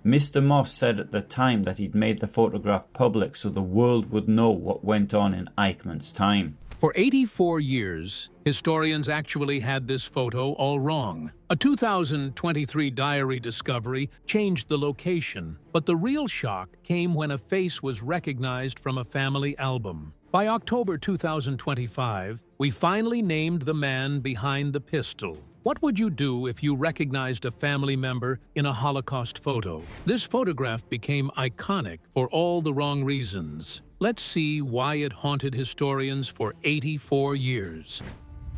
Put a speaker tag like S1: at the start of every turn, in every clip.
S1: Mr. Moss said at the time that he'd made the photograph public so the world would know what went on in Eichmann's time.
S2: For 84 years, historians actually had this photo all wrong. A 2023 diary discovery changed the location, but the real shock came when a face was recognized from a family album. By October 2025, we finally named the man behind the pistol. What would you do if you recognized a family member in a Holocaust photo? This photograph became iconic for all the wrong reasons. Let's see why it haunted historians for 84 years.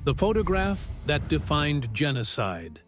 S2: The photograph that defined genocide.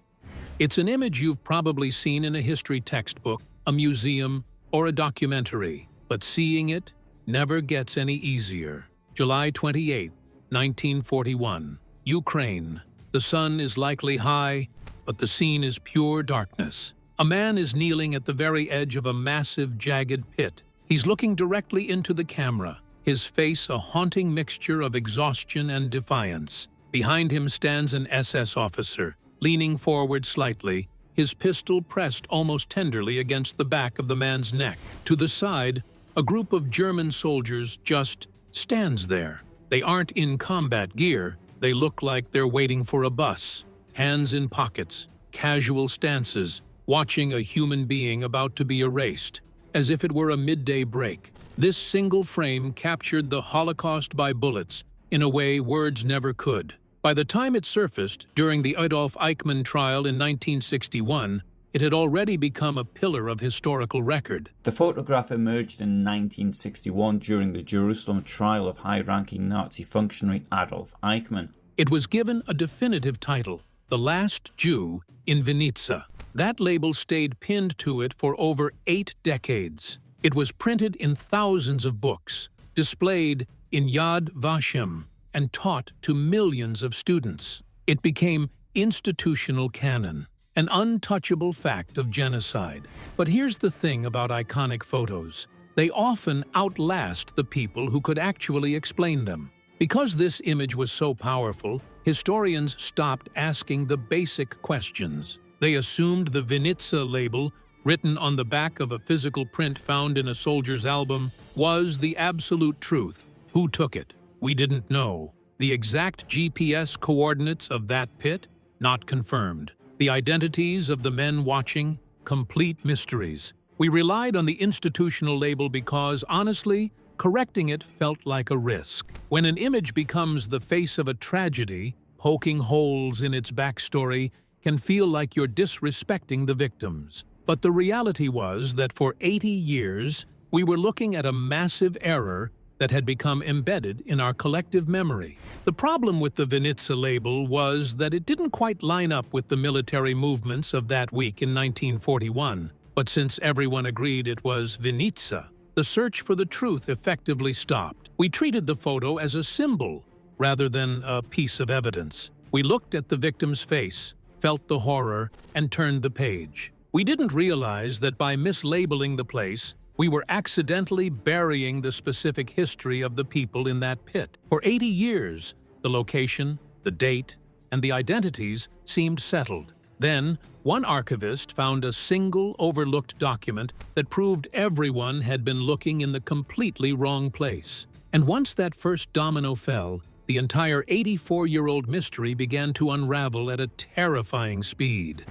S2: It's an image you've probably seen in a history textbook, a museum, or a documentary, but seeing it never gets any easier. July 28, 1941, Ukraine. The sun is likely high, but the scene is pure darkness. A man is kneeling at the very edge of a massive, jagged pit. He's looking directly into the camera, his face a haunting mixture of exhaustion and defiance. Behind him stands an SS officer, leaning forward slightly, his pistol pressed almost tenderly against the back of the man's neck. To the side, a group of German soldiers just stands there. They aren't in combat gear. They look like they're waiting for a bus, hands in pockets, casual stances, watching a human being about to be erased, as if it were a midday break. This single frame captured the Holocaust by bullets in a way words never could. By the time it surfaced during the Adolf Eichmann trial in 1961, it had already become a pillar of historical record.
S1: The photograph emerged in 1961 during the Jerusalem trial of high-ranking Nazi functionary Adolf Eichmann.
S2: It was given a definitive title, The Last Jew in Vinica. That label stayed pinned to it for over 8 decades. It was printed in thousands of books, displayed in Yad Vashem, and taught to millions of students. It became institutional canon, an untouchable fact of genocide. But here's the thing about iconic photos. They often outlast the people who could actually explain them. Because this image was so powerful, historians stopped asking the basic questions. They assumed the Vinica label, written on the back of a physical print found in a soldier's album, was the absolute truth. Who took it? We didn't know. The exact GPS coordinates of that pit? Not confirmed. The identities of the men watching? Complete mysteries. We relied on the institutional label because, honestly, correcting it felt like a risk. When an image becomes the face of a tragedy, poking holes in its backstory can feel like you're disrespecting the victims. But the reality was that for 80 years, we were looking at a massive error that had become embedded in our collective memory. The problem with the Vinica label was that it didn't quite line up with the military movements of that week in 1941. But since everyone agreed it was Vinica, the search for the truth effectively stopped. We treated the photo as a symbol rather than a piece of evidence. We looked at the victim's face, felt the horror, and turned the page. We didn't realize that by mislabeling the place, we were accidentally burying the specific history of the people in that pit. For 80 years, the location, the date, and the identities seemed settled. Then, one archivist found a single overlooked document that proved everyone had been looking in the completely wrong place. And once that first domino fell, the entire 84-year-old mystery began to unravel at a terrifying speed.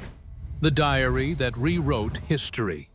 S2: The diary that rewrote history.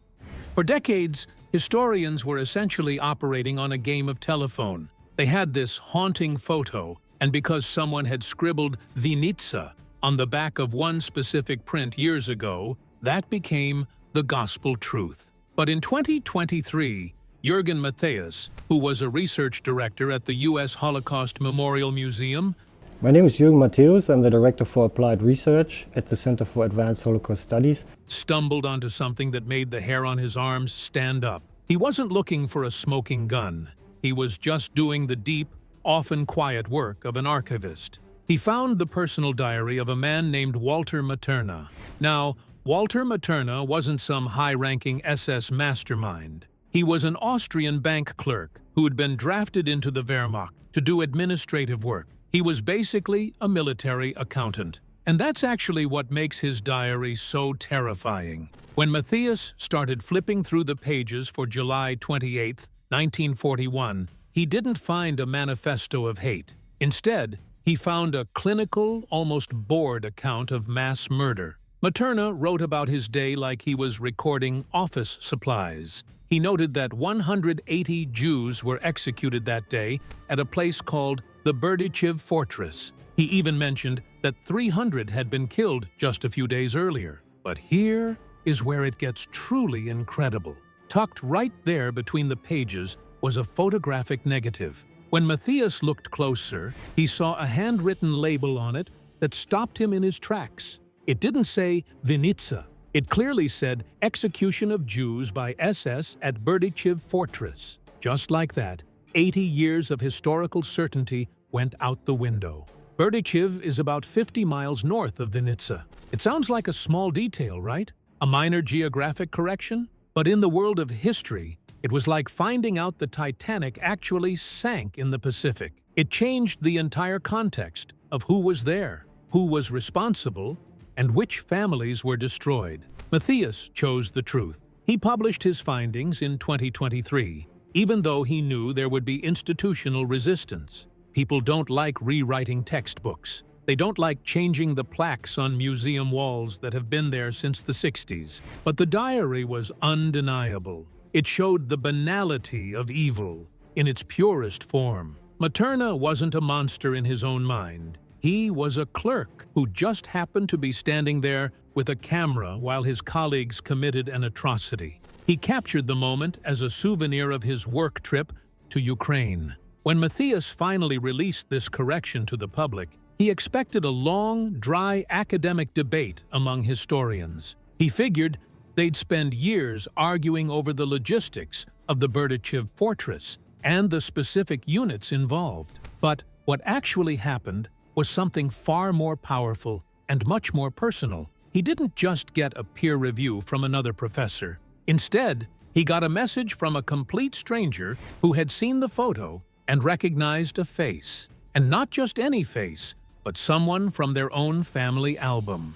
S2: For decades, historians were essentially operating on a game of telephone. They had this haunting photo, and because someone had scribbled Vinica on the back of one specific print years ago, that became the gospel truth. But in 2023, Jürgen Matthias, who was a research director at the U.S. Holocaust Memorial Museum.
S3: My name is Jürgen Matthias. I'm the Director for Applied Research at the Center for Advanced Holocaust Studies.
S2: Stumbled onto something that made the hair on his arms stand up. He wasn't looking for a smoking gun. He was just doing the deep, often quiet work of an archivist. He found the personal diary of a man named Walter Materna. Now, Walter Materna wasn't some high-ranking SS mastermind. He was an Austrian bank clerk who had been drafted into the Wehrmacht to do administrative work. He was basically a military accountant. And that's actually what makes his diary so terrifying. When Matthias started flipping through the pages for July 28, 1941, he didn't find a manifesto of hate. Instead, he found a clinical, almost bored account of mass murder. Materna wrote about his day like he was recording office supplies. He noted that 180 Jews were executed that day at a place called the Berdichev Fortress. He even mentioned that 300 had been killed just a few days earlier. But here is where it gets truly incredible. Tucked right there between the pages was a photographic negative. When Matthias looked closer, he saw a handwritten label on it that stopped him in his tracks. It didn't say Vinica. It clearly said Execution of Jews by SS at Berdichev Fortress. Just like that, 80 years of historical certainty went out the window. Berdichev is about 50 miles north of Vinica. It sounds like a small detail, right? A minor geographic correction? But in the world of history, it was like finding out the Titanic actually sank in the Pacific. It changed the entire context of who was there, who was responsible, and which families were destroyed. Matthias chose the truth. He published his findings in 2023, even though he knew there would be institutional resistance. People don't like rewriting textbooks. They don't like changing the plaques on museum walls that have been there since the 60s. But the diary was undeniable. It showed the banality of evil in its purest form. Materna wasn't a monster in his own mind. He was a clerk who just happened to be standing there with a camera while his colleagues committed an atrocity. He captured the moment as a souvenir of his work trip to Ukraine. When Matthias finally released this correction to the public, he expected a long, dry academic debate among historians. He figured they'd spend years arguing over the logistics of the Berdichev Fortress and the specific units involved. But what actually happened was something far more powerful and much more personal. He didn't just get a peer review from another professor. Instead, he got a message from a complete stranger who had seen the photo and recognized a face. And not just any face, but someone from their own family album.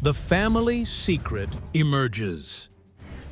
S2: The family secret emerges.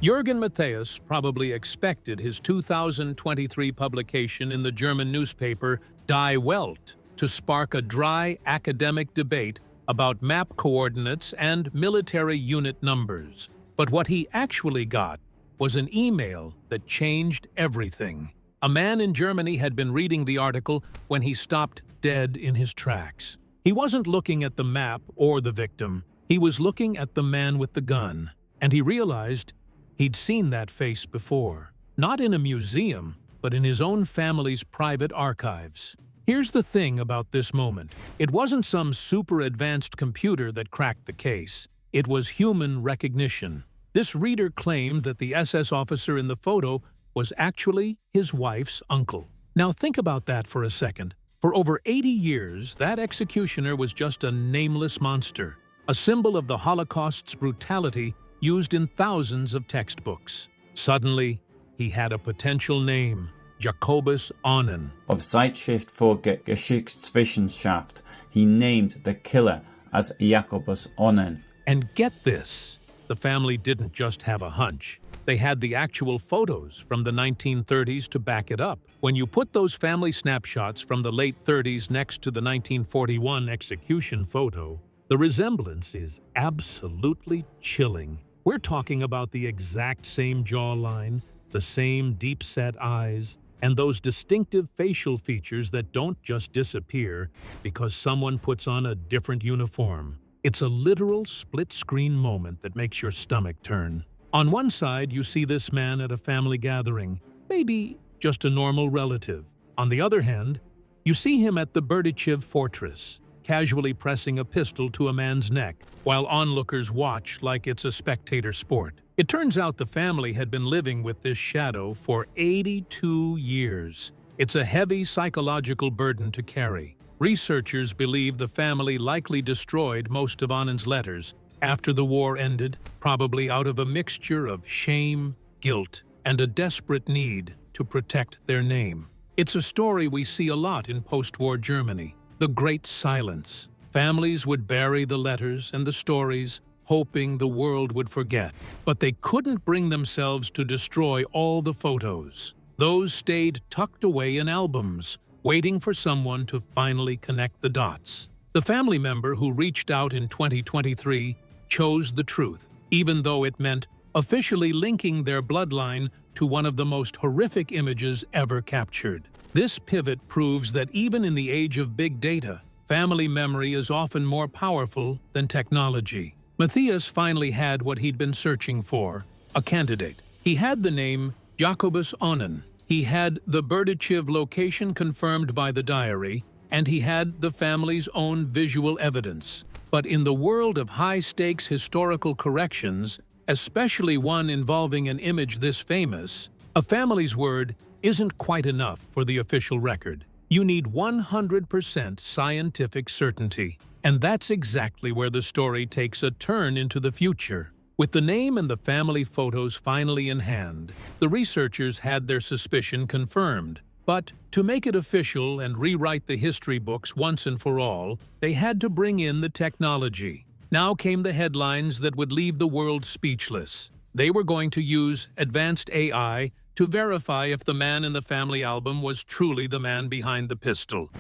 S2: Jürgen Matthias probably expected his 2023 publication in the German newspaper Die Welt to spark a dry academic debate about map coordinates and military unit numbers. But what he actually got was an email that changed everything. A man in Germany had been reading the article when he stopped dead in his tracks. He wasn't looking at the map or the victim. He was looking at the man with the gun, and he realized he'd seen that face before. Not in a museum, but in his own family's private archives. Here's the thing about this moment. It wasn't some super advanced computer that cracked the case. It was human recognition. This reader claimed that the SS officer in the photo was actually his wife's uncle. Now think about that for a second. For over 80 years, that executioner was just a nameless monster, a symbol of the Holocaust's brutality used in thousands of textbooks. Suddenly, he had a potential name, Jacobus Onnen.
S1: Of Zeitschrift für Geschichtswissenschaft, he named the killer as Jacobus Onnen.
S2: And get this, the family didn't just have a hunch. They had the actual photos from the 1930s to back it up. When you put those family snapshots from the late 30s next to the 1941 execution photo, the resemblance is absolutely chilling. We're talking about the exact same jawline, the same deep-set eyes, and those distinctive facial features that don't just disappear because someone puts on a different uniform. It's a literal split-screen moment that makes your stomach turn. On one side, you see this man at a family gathering, maybe just a normal relative. On the other hand, you see him at the Berdichev Fortress, casually pressing a pistol to a man's neck, while onlookers watch like it's a spectator sport. It turns out the family had been living with this shadow for 82 years. It's a heavy psychological burden to carry. Researchers believe the family likely destroyed most of Onnen's letters after the war ended, probably out of a mixture of shame, guilt, and a desperate need to protect their name. It's a story we see a lot in post-war Germany, the Great Silence. Families would bury the letters and the stories, hoping the world would forget. But they couldn't bring themselves to destroy all the photos. Those stayed tucked away in albums, waiting for someone to finally connect the dots. The family member who reached out in 2023 chose the truth, even though it meant officially linking their bloodline to one of the most horrific images ever captured. This pivot proves that even in the age of big data, family memory is often more powerful than technology. Matthias finally had what he'd been searching for, a candidate. He had the name Jacobus Onnen. He had the Berdichev location confirmed by the diary, and he had the family's own visual evidence. But in the world of high-stakes historical corrections, especially one involving an image this famous, a family's word isn't quite enough for the official record. You need 100% scientific certainty. And that's exactly where the story takes a turn into the future. With the name and the family photos finally in hand, the researchers had their suspicion confirmed. But to make it official and rewrite the history books once and for all, they had to bring in the technology. Now came the headlines that would leave the world speechless. They were going to use advanced AI to verify if the man in the family album was truly the man behind the pistol.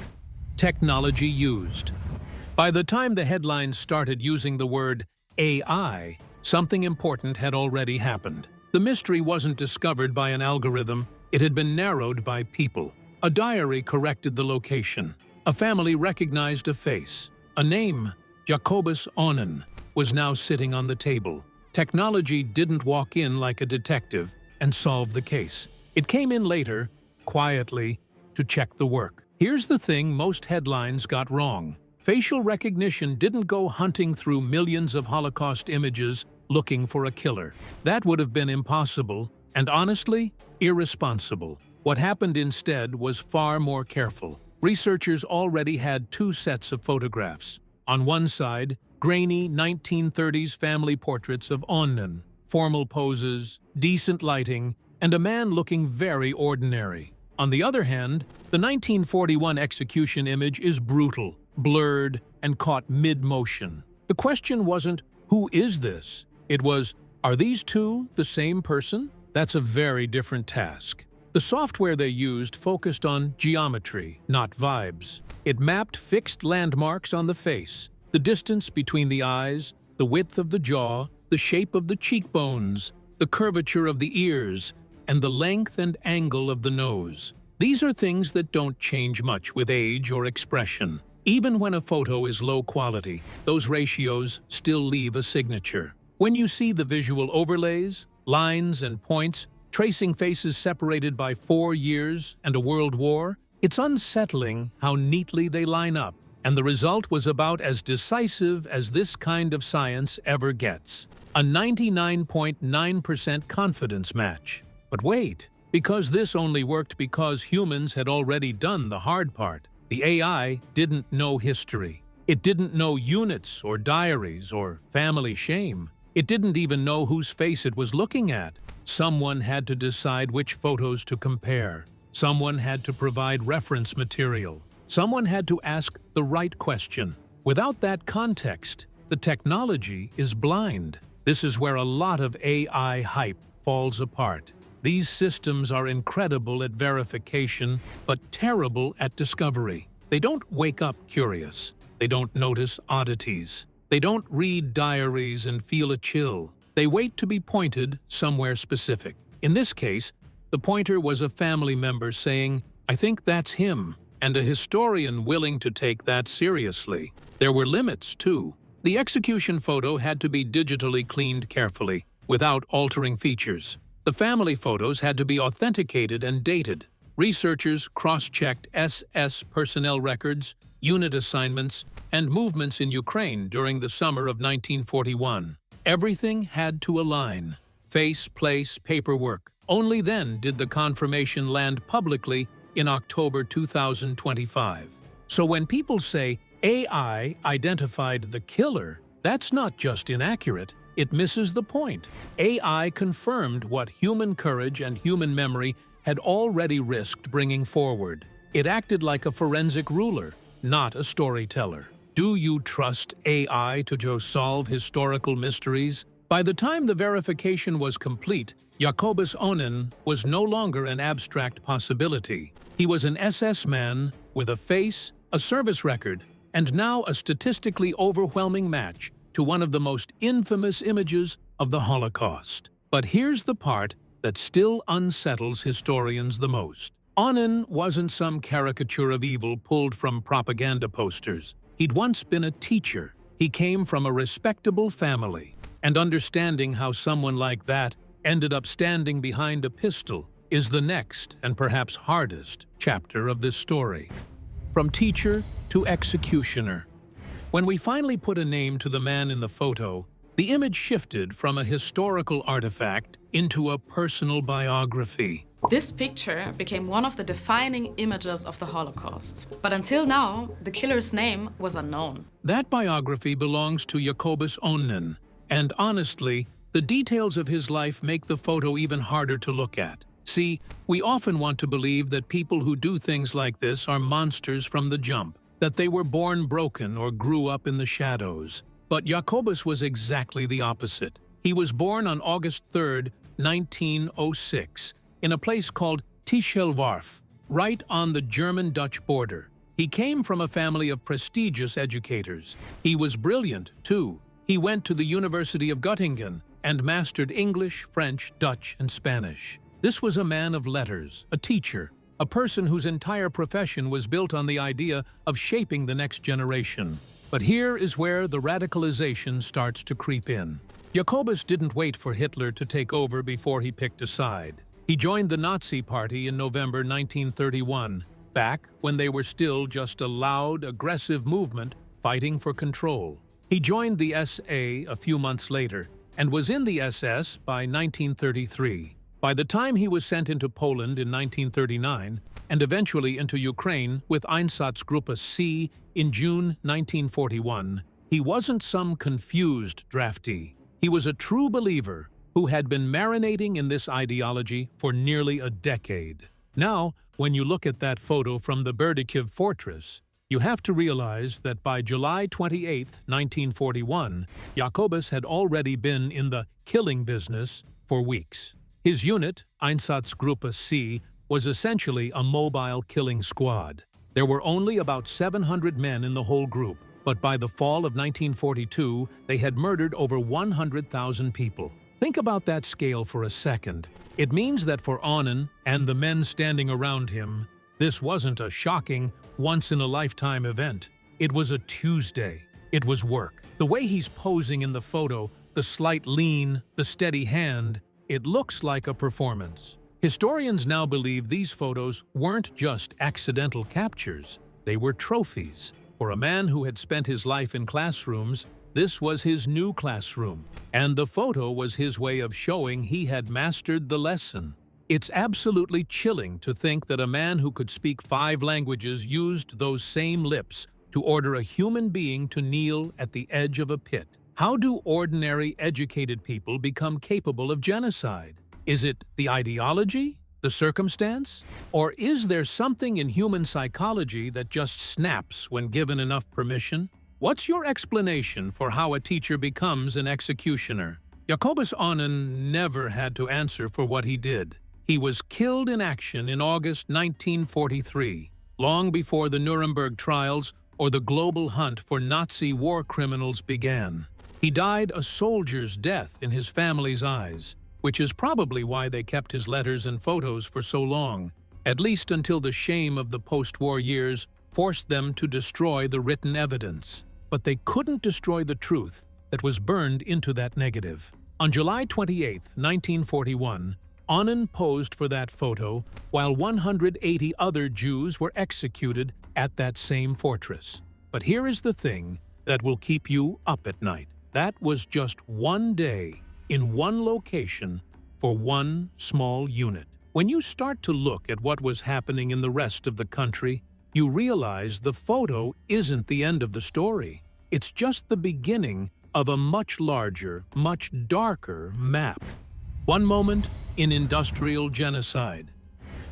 S2: Technology used. By the time the headlines started using the word AI, something important had already happened. The mystery wasn't discovered by an algorithm, it had been narrowed by people. A diary corrected the location. A family recognized a face. A name, Jacobus Onnen, was now sitting on the table. Technology didn't walk in like a detective and solve the case. It came in later, quietly, to check the work. Here's the thing most headlines got wrong. Facial recognition didn't go hunting through millions of Holocaust images looking for a killer. That would have been impossible and, honestly, irresponsible. What happened instead was far more careful. Researchers already had two sets of photographs. On one side, grainy 1930s family portraits of Onnen, formal poses, decent lighting, and a man looking very ordinary. On the other hand, the 1941 execution image is brutal, blurred, and caught mid-motion. The question wasn't, who is this? It was, are these two the same person? That's a very different task. The software they used focused on geometry, not vibes. It mapped fixed landmarks on the face, the distance between the eyes, the width of the jaw, the shape of the cheekbones, the curvature of the ears, and the length and angle of the nose. These are things that don't change much with age or expression. Even when a photo is low quality, those ratios still leave a signature. When you see the visual overlays, lines and points, tracing faces separated by 4 years and a world war, it's unsettling how neatly they line up, and the result was about as decisive as this kind of science ever gets. A 99.9% confidence match. But wait, because this only worked because humans had already done the hard part. The AI didn't know history. It didn't know units or diaries or family shame. It didn't even know whose face it was looking at. Someone had to decide which photos to compare. Someone had to provide reference material. Someone had to ask the right question. Without that context, the technology is blind. This is where a lot of AI hype falls apart. These systems are incredible at verification, but terrible at discovery. They don't wake up curious. They don't notice oddities. They don't read diaries and feel a chill. They wait to be pointed somewhere specific. In this case, the pointer was a family member saying, "I think that's him," and a historian willing to take that seriously. There were limits, too. The execution photo had to be digitally cleaned carefully, without altering features. The family photos had to be authenticated and dated. Researchers cross-checked SS personnel records, unit assignments, and movements in Ukraine during the summer of 1941. Everything had to align. Face, place, paperwork. Only then did the confirmation land publicly in October 2025. So when people say AI identified the killer, that's not just inaccurate. It misses the point. AI confirmed what human courage and human memory had already risked bringing forward. It acted like a forensic ruler, not a storyteller. Do you trust AI to solve historical mysteries? By the time the verification was complete, Jacobus Onen was no longer an abstract possibility. He was an SS man with a face, a service record, and now a statistically overwhelming match to one of the most infamous images of the Holocaust. But here's the part that still unsettles historians the most. Onen wasn't some caricature of evil pulled from propaganda posters. He'd once been a teacher. He came from a respectable family. And understanding how someone like that ended up standing behind a pistol is the next and perhaps hardest chapter of this story. From teacher to executioner. When we finally put a name to the man in the photo, the image shifted from a historical artifact into a personal biography.
S4: This picture became one of the defining images of the Holocaust. But until now, the killer's name was unknown.
S2: That biography belongs to Jacobus Onen, and honestly, the details of his life make the photo even harder to look at. See, we often want to believe that people who do things like this are monsters from the jump, that they were born broken or grew up in the shadows. But Jacobus was exactly the opposite. He was born on August 3rd, 1906, in a place called Tischelwarf, right on the German-Dutch border. He came from a family of prestigious educators. He was brilliant, too. He went to the University of Göttingen and mastered English, French, Dutch, and Spanish. This was a man of letters, a teacher, a person whose entire profession was built on the idea of shaping the next generation. But here is where the radicalization starts to creep in. Jacobus didn't wait for Hitler to take over before he picked a side. He joined the Nazi Party in November 1931, back when they were still just a loud, aggressive movement fighting for control. He joined the SA a few months later and was in the SS by 1933. By the time he was sent into Poland in 1939 and eventually into Ukraine with Einsatzgruppe C in June 1941, he wasn't some confused draftee. He was a true believer who had been marinating in this ideology for nearly a decade. Now, when you look at that photo from the Berdichev fortress, you have to realize that by July 28, 1941, Jacobus had already been in the killing business for weeks. His unit, Einsatzgruppe C, was essentially a mobile killing squad. There were only about 700 men in the whole group, but by the fall of 1942, they had murdered over 100,000 people. Think about that scale for a second. It means that for Onen and the men standing around him, this wasn't a shocking, once-in-a-lifetime event. It was a Tuesday. It was work. The way he's posing in the photo, the slight lean, the steady hand, it looks like a performance. Historians now believe these photos weren't just accidental captures. They were trophies. For a man who had spent his life in classrooms, this was his new classroom, and the photo was his way of showing he had mastered the lesson. It's absolutely chilling to think that a man who could speak 5 languages used those same lips to order a human being to kneel at the edge of a pit. How do ordinary, educated people become capable of genocide? Is it the ideology, the circumstance? Or is there something in human psychology that just snaps when given enough permission? What's your explanation for how a teacher becomes an executioner? Jacobus Onen never had to answer for what he did. He was killed in action in August 1943, long before the Nuremberg trials or the global hunt for Nazi war criminals began. He died a soldier's death in his family's eyes, which is probably why they kept his letters and photos for so long, at least until the shame of the post-war years forced them to destroy the written evidence. But they couldn't destroy the truth that was burned into that negative. On July 28, 1941, Onen posed for that photo while 180 other Jews were executed at that same fortress. But here is the thing that will keep you up at night. That was just one day in one location for one small unit. When you start to look at what was happening in the rest of the country, you realize the photo isn't the end of the story. It's just the beginning of a much larger, much darker map. One moment in industrial genocide.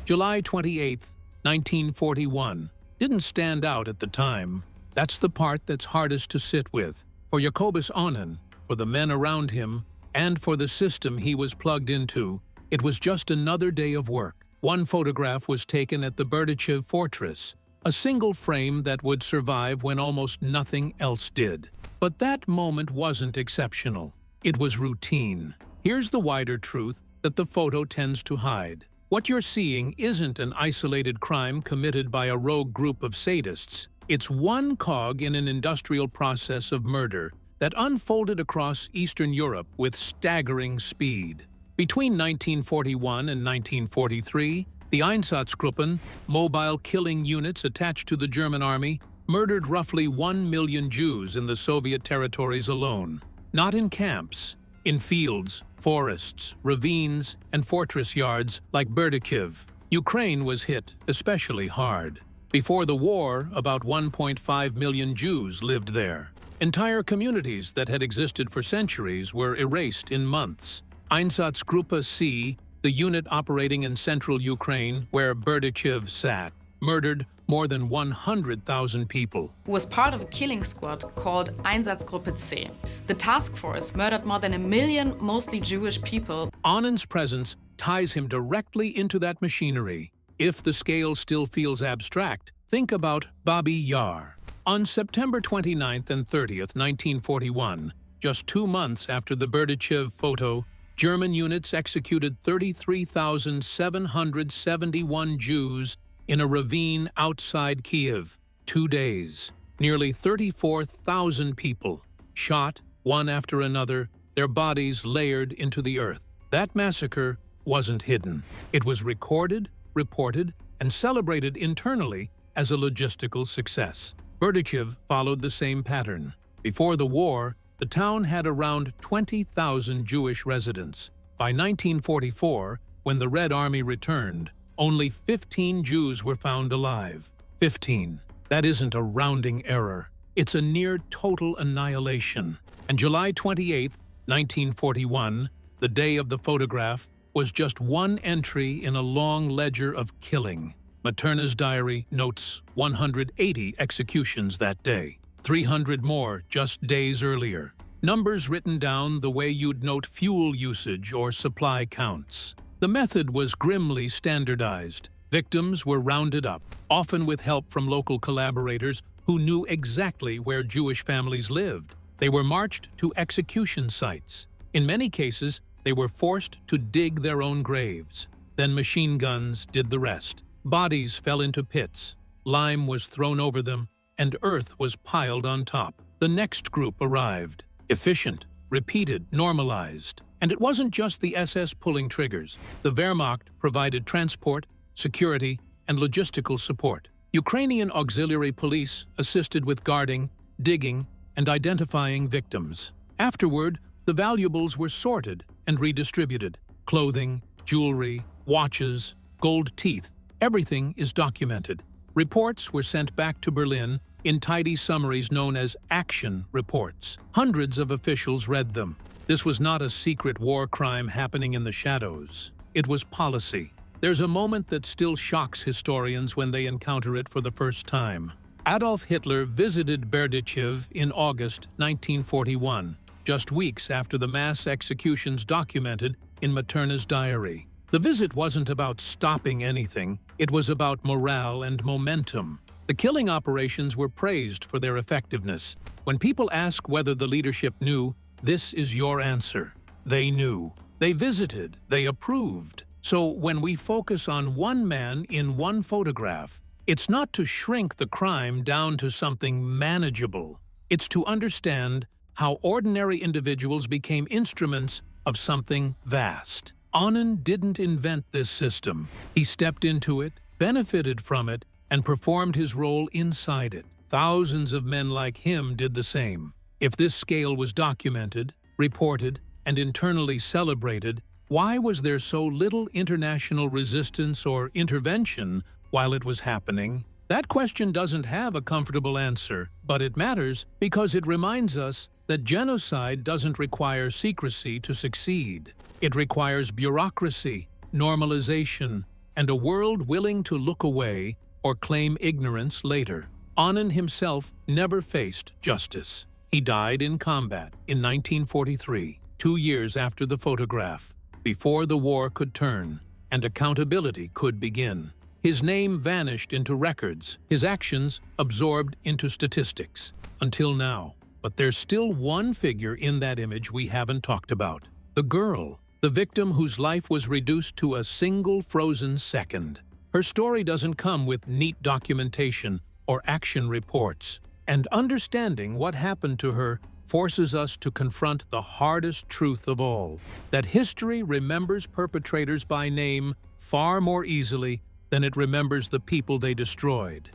S2: July 28, 1941, didn't stand out at the time, That's the part that's hardest to sit with. For Jacobus Onnen, for the men around him, and for the system he was plugged into, it was just another day of work. One photograph was taken at the Berdichev fortress, a single frame that would survive when almost nothing else did. But that moment wasn't exceptional. It was routine. Here's the wider truth that the photo tends to hide. What you're seeing isn't an isolated crime committed by a rogue group of sadists. It's one cog in an industrial process of murder that unfolded across Eastern Europe with staggering speed. Between 1941 and 1943, the Einsatzgruppen, mobile killing units attached to the German army, murdered roughly 1 million Jews in the Soviet territories alone. Not in camps, in fields, forests, ravines, and fortress yards like Berdichev. Ukraine was hit especially hard. Before the war, about 1.5 million Jews lived there. Entire communities that had existed for centuries were erased in months. Einsatzgruppe C, the unit operating in central Ukraine where Berdichev sat, murdered more than 100,000 people.
S4: Who was part of a killing squad called Einsatzgruppe C. The task force murdered more than 1 million, mostly Jewish people.
S2: Onnen's presence ties him directly into that machinery. If the scale still feels abstract, think about Babi Yar. On September 29th and 30th, 1941, just 2 months after the Berdichev photo, German units executed 33,771 Jews in a ravine outside Kiev. 2 days. Nearly 34,000 people, shot one after another, their bodies layered into the earth. That massacre wasn't hidden. It was recorded, reported, and celebrated internally as a logistical success. Berdichev followed the same pattern. Before the war, the town had around 20,000 Jewish residents. By 1944, when the Red Army returned, only 15 Jews were found alive. 15. That isn't a rounding error. It's a near-total annihilation. And July 28, 1941, the day of the photograph, was just one entry in a long ledger of killing. Materna's diary notes 180 executions that day, 300 more just days earlier. Numbers written down the way you'd note fuel usage or supply counts. The method was grimly standardized. Victims were rounded up, often with help from local collaborators who knew exactly where Jewish families lived. They were marched to execution sites. In many cases, they were forced to dig their own graves. Then machine guns did the rest. Bodies fell into pits, lime was thrown over them, and earth was piled on top. The next group arrived. Efficient, repeated, normalized. And it wasn't just the SS pulling triggers. The Wehrmacht provided transport, security, and logistical support. Ukrainian auxiliary police assisted with guarding, digging, and identifying victims. Afterward, the valuables were sorted and redistributed. Clothing, jewelry, watches, gold teeth, everything is documented. Reports were sent back to Berlin in tidy summaries known as action reports. Hundreds of officials read them. This was not a secret war crime happening in the shadows. It was policy. There's a moment that still shocks historians when they encounter it for the first time. Adolf Hitler visited Berdichev in August 1941, just weeks after the mass executions documented in Materna's diary. The visit wasn't about stopping anything, it was about morale and momentum. The killing operations were praised for their effectiveness. When people ask whether the leadership knew, this is your answer. They knew. They visited. They approved. So when we focus on one man in one photograph, it's not to shrink the crime down to something manageable. It's to understand how ordinary individuals became instruments of something vast. Onnen didn't invent this system. He stepped into it, benefited from it, and performed his role inside it. Thousands of men like him did the same. If this scale was documented, reported, and internally celebrated, why was there so little international resistance or intervention while it was happening? That question doesn't have a comfortable answer, but it matters because it reminds us that genocide doesn't require secrecy to succeed. It requires bureaucracy, normalization, and a world willing to look away or claim ignorance later. Onnen himself never faced justice. He died in combat in 1943, 2 years after the photograph, before the war could turn and accountability could begin. His name vanished into records, his actions absorbed into statistics, until now. But there's still one figure in that image we haven't talked about. The girl, the victim whose life was reduced to a single frozen second. Her story doesn't come with neat documentation or action reports, and understanding what happened to her forces us to confront the hardest truth of all, that history remembers perpetrators by name far more easily than it remembers the people they destroyed.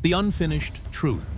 S2: The unfinished truth.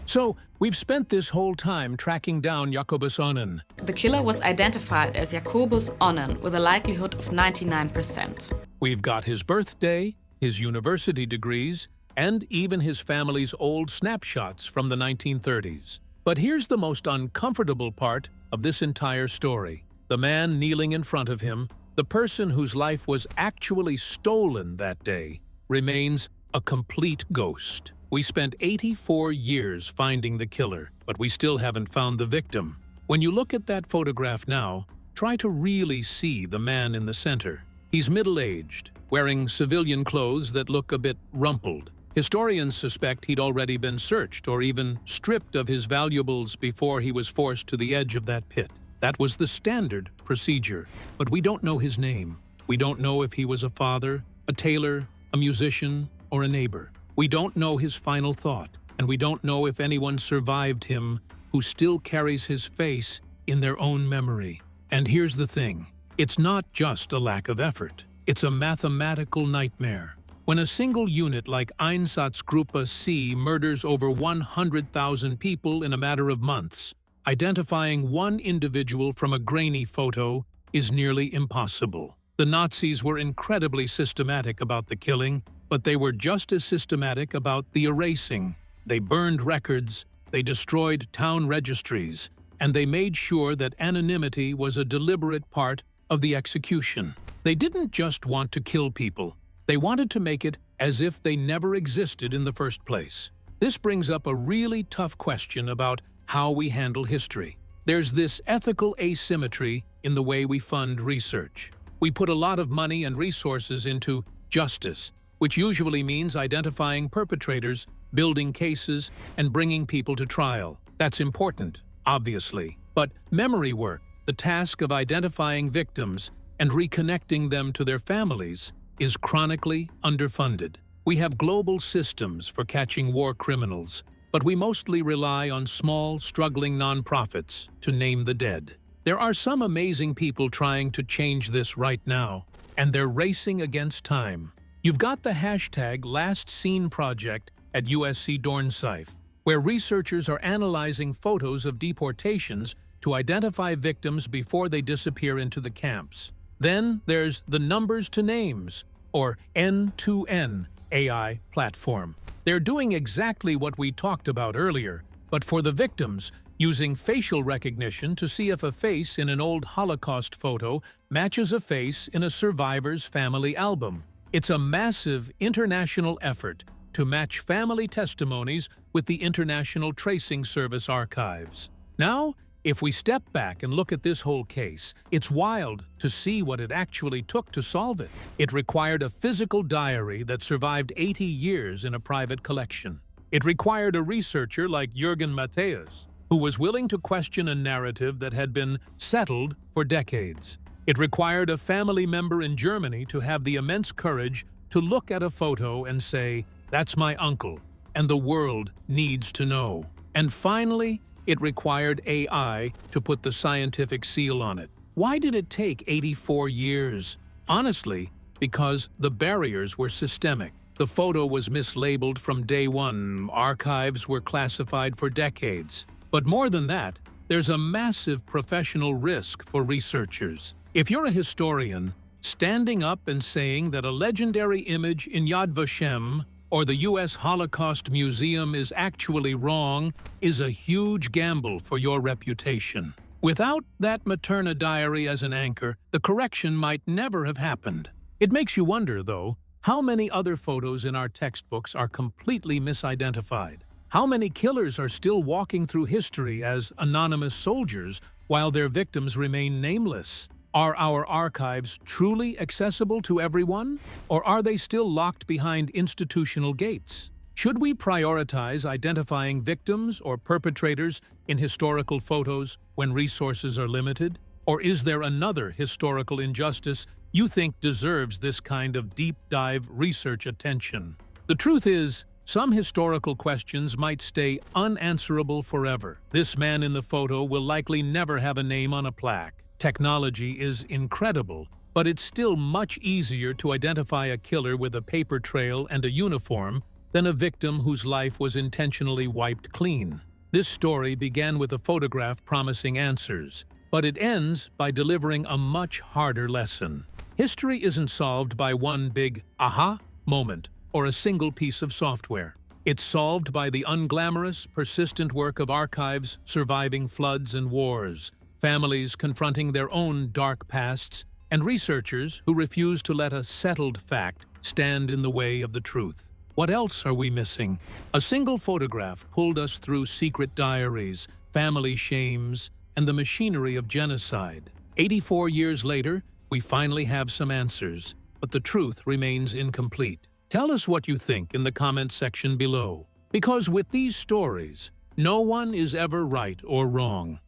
S2: So, we've spent this whole time tracking down Jacobus Onnen.
S4: The killer was identified as Jacobus Onnen with a likelihood of 99%.
S2: We've got his birthday, his university degrees, and even his family's old snapshots from the 1930s. But here's the most uncomfortable part of this entire story. The man kneeling in front of him, the person whose life was actually stolen that day, remains a complete ghost. We spent 84 years finding the killer, but we still haven't found the victim. When you look at that photograph now, try to really see the man in the center. He's middle-aged, wearing civilian clothes that look a bit rumpled. Historians suspect he'd already been searched or even stripped of his valuables before he was forced to the edge of that pit. That was the standard procedure, but we don't know his name. We don't know if he was a father, a tailor, a musician, or a neighbor. We don't know his final thought, and we don't know if anyone survived him who still carries his face in their own memory. And here's the thing, it's not just a lack of effort. It's a mathematical nightmare. When a single unit like Einsatzgruppe C murders over 100,000 people in a matter of months, identifying one individual from a grainy photo is nearly impossible. The Nazis were incredibly systematic about the killing, but they were just as systematic about the erasing. They burned records, they destroyed town registries, and they made sure that anonymity was a deliberate part of the execution. They didn't just want to kill people. They wanted to make it as if they never existed in the first place. This brings up a really tough question about how we handle history. There's this ethical asymmetry in the way we fund research. We put a lot of money and resources into justice, which usually means identifying perpetrators, building cases, and bringing people to trial. That's important, obviously. But memory work, the task of identifying victims and reconnecting them to their families, is chronically underfunded. We have global systems for catching war criminals, but we mostly rely on small, struggling nonprofits to name the dead. There are some amazing people trying to change this right now, and they're racing against time. You've got the hashtag #LastSeenProject at USC Dornsife, where researchers are analyzing photos of deportations to identify victims before they disappear into the camps. Then there's the Numbers to Names, or N2N, AI platform. They're doing exactly what we talked about earlier, but for the victims, using facial recognition to see if a face in an old Holocaust photo matches a face in a survivor's family album. It's a massive international effort to match family testimonies with the International Tracing Service archives. Now, if we step back and look at this whole case, it's wild to see what it actually took to solve it. It required a physical diary that survived 80 years in a private collection. It required a researcher like Jürgen Matthäus, who was willing to question a narrative that had been settled for decades. It required a family member in Germany to have the immense courage to look at a photo and say, "That's my uncle, and the world needs to know." And finally, it required AI to put the scientific seal on it. Why did it take 84 years? Honestly, because the barriers were systemic. The photo was mislabeled from day one, archives were classified for decades. But more than that, there's a massive professional risk for researchers. If you're a historian, standing up and saying that a legendary image in Yad Vashem or the U.S. Holocaust Museum is actually wrong is a huge gamble for your reputation. Without that Materna diary as an anchor, the correction might never have happened. It makes you wonder, though, How many other photos in our textbooks are completely misidentified? How many killers are still walking through history as anonymous soldiers while their victims remain nameless? Are our archives truly accessible to everyone, or are they still locked behind institutional gates? Should we prioritize identifying victims or perpetrators in historical photos when resources are limited? Or is there another historical injustice you think deserves this kind of deep-dive research attention? The truth is, some historical questions might stay unanswerable forever. This man in the photo will likely never have a name on a plaque. Technology is incredible, but it's still much easier to identify a killer with a paper trail and a uniform than a victim whose life was intentionally wiped clean. This story began with a photograph promising answers, but it ends by delivering a much harder lesson. History isn't solved by one big aha moment or a single piece of software. It's solved by the unglamorous, persistent work of archives surviving floods and wars, families confronting their own dark pasts, and researchers who refuse to let a settled fact stand in the way of the truth. What else are we missing? A single photograph pulled us through secret diaries, family shames, and the machinery of genocide. 84 years later, we finally have some answers, but the truth remains incomplete. Tell us what you think in the comments section below, because with these stories, no one is ever right or wrong.